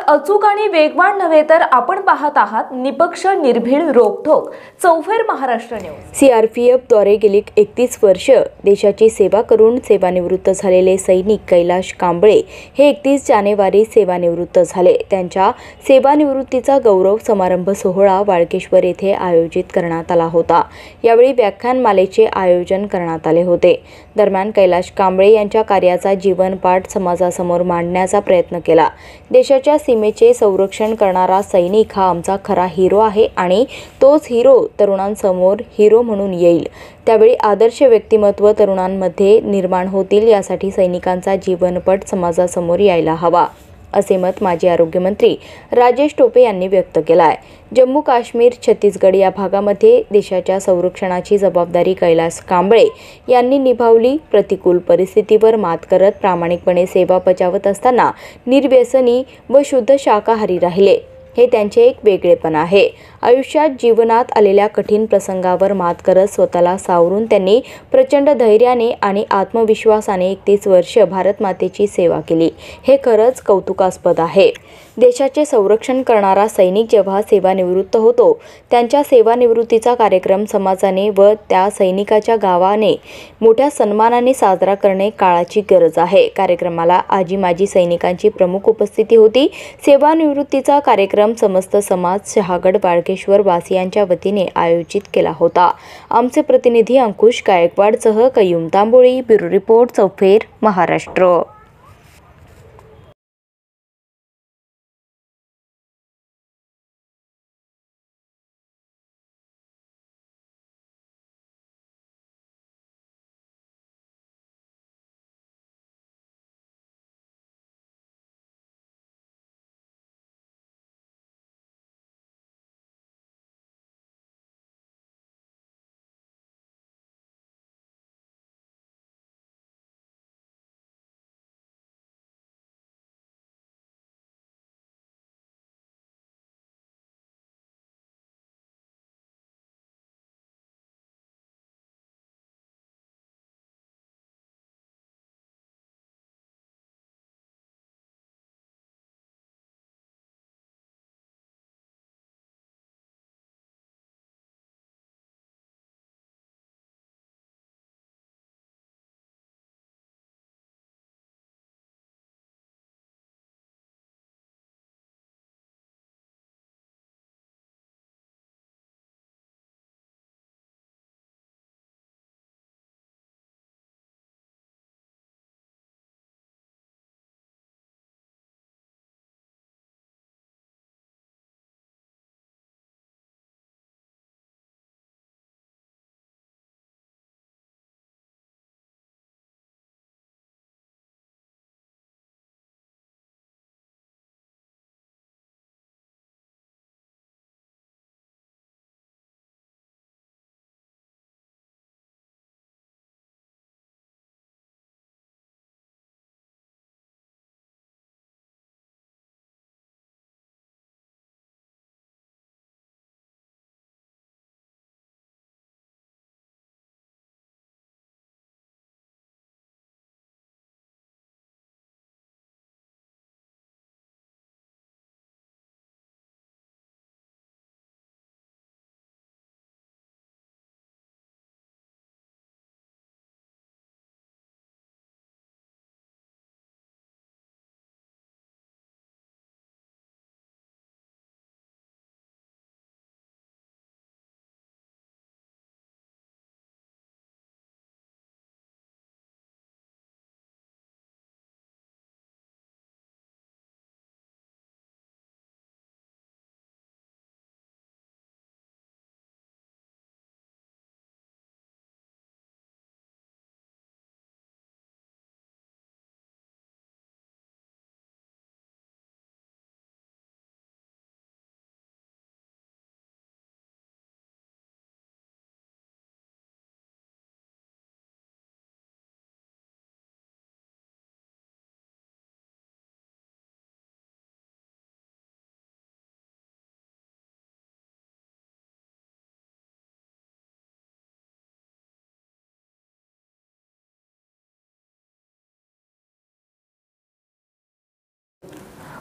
अचूक आणि वेगवान नव्हे तर आपण पाहत आहात निपक्ष निर्भीड रोखोक चौफेर महाराष्ट्र न्यूज। सीआरपीएफद्वारे गेली 31 वर्ष देशाची सेवा करून सेवानिवृत्त झालेले सैनिक कैलाश कांबळे हे 31 जानेवारी सेवानिवृत्त झाले। त्यांच्या सेवानिवृत्तीचा गौरव समारंभ सोहळा वाळकेश्वर येथे आयोजित करण्यात आला होता। यावेळी व्याख्यानमालेचे आयोजन करण्यात आले होते। दरम्यान कैलाश कांबळे यांच्या कार्याचा जीवनपाठ समाजासमोर मांडण्याचा प्रयत्न केला। देशाच्या सीमेचे संरक्षण करणारा सैनिक हा आमचा खरा हिरो आहे आणि तोच हिरो तरुणांसमोर हिरो म्हणून येईल। त्यावेळी आदर्श व्यक्तिमत्व तरुणांमध्ये निर्माण होतील यासाठी सैनिकांचा जीवनपट समाजासमोर यायला हवा, असे मत माजी आरोग्यमंत्री राजेश टोपे यांनी व्यक्त केले आहे। जम्मू काश्मीर, छत्तीसगड या भागामध्ये देशाच्या संरक्षणाची जबाबदारी कैलाश कांबळे यांनी निभावली। प्रतिकूल परिस्थितीवर मात करत प्रामाणिकपणे सेवा बजावत असताना निर्व्यसनी व शुद्ध शाकाहारी राहिले, हे त्यांचे एक वेगळेपण आहे। आयुष्यात जीवनात आलेल्या कठीण प्रसंगावर मात करत स्वतःला सावरून त्यांनी प्रचंड धैर्याने आणि आत्मविश्वासाने 31 वर्ष भारत मातेची सेवा केली, हे खरंच कौतुकास्पद आहे। देशाचे संरक्षण करणारा सैनिक जेव्हा सेवानिवृत्त होतो, त्यांच्या सेवानिवृत्तीचा कार्यक्रम समाजाने व त्या सैनिकाच्या गावाने मोठ्या सन्मानाने साजरा करणे काळाची गरज आहे। कार्यक्रमाला आजी माजी सैनिकांची प्रमुख उपस्थिती होती। सेवानिवृत्तीचा कार्यक्रम समस्त समाज शहागड वाळकेश्वर वासियांच्या वतीने आयोजित केला होता। आमचे प्रतिनिधी अंकुश गायकवाडसह कयूम तांबोळी, ब्युरो रिपोर्ट, चौफेर महाराष्ट्र।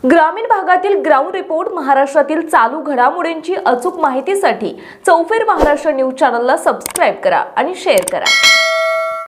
ग्रामीण भागातील ग्राउंड रिपोर्ट, महाराष्ट्रातील चालू घडामोडींची अचूक माहितीसाठी चौफेर महाराष्ट्र न्यूज चॅनलला सबस्क्राईब करा आणि शेअर करा.